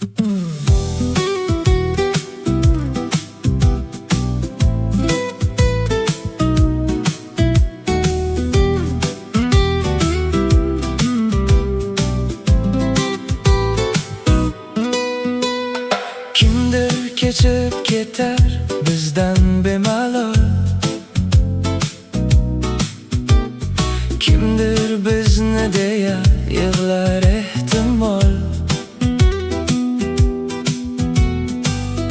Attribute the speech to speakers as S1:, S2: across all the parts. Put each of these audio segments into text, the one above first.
S1: Kimdir kechib ketar bizdan bemalol, kimdir bizni deya yig'lar ehtimol.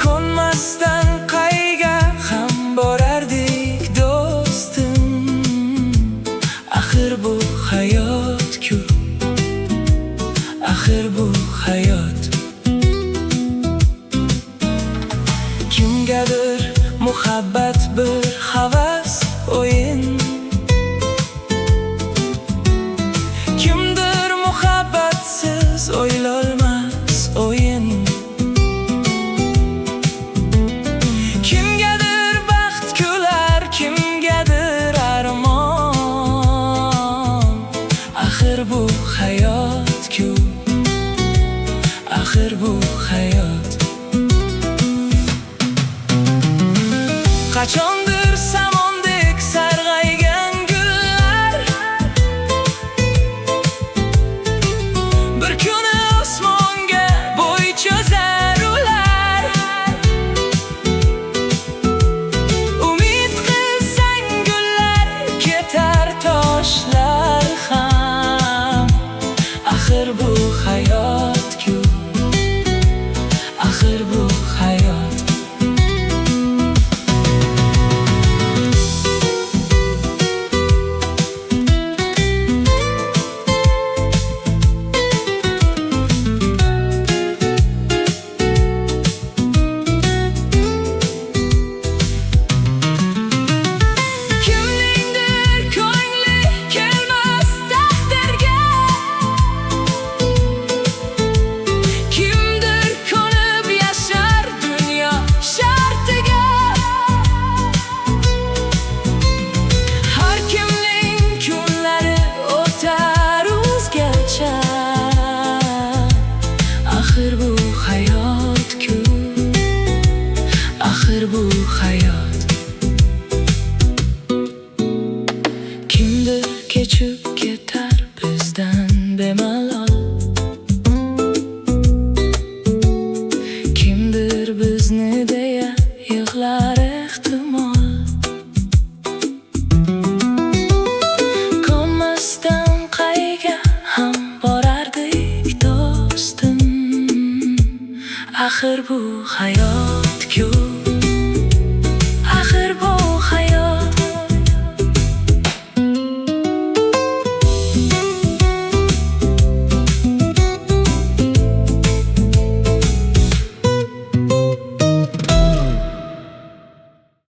S1: Ko'nmasdan qayga ham borardik do'stim, axir bu hayot-ku, axir bu hayot. Kimgadir muhabbat bir havas o'yin, kimdir muhabbatsiz o'ylolmas o'yin. Kimgadir baxt kular, kimgadir armon. Axir bu hayot-ku, axir bu hayot. Qachondir samondek sarg'aygan gullar bir kuni osmonga bo'y cho'zar ular. Umid qilsang gullar ketar, toshlar ham. Axir bu hayot-ku, axir bu hayot. Axir bu hayot-ku, axir bu hayot. Kimdir kechib ketar bizdan bemalol, kimdir bizni deya yig'lar ehtimol. Ko'nmasdan qayga ham borardik do'stim, axir bu hayot-ku.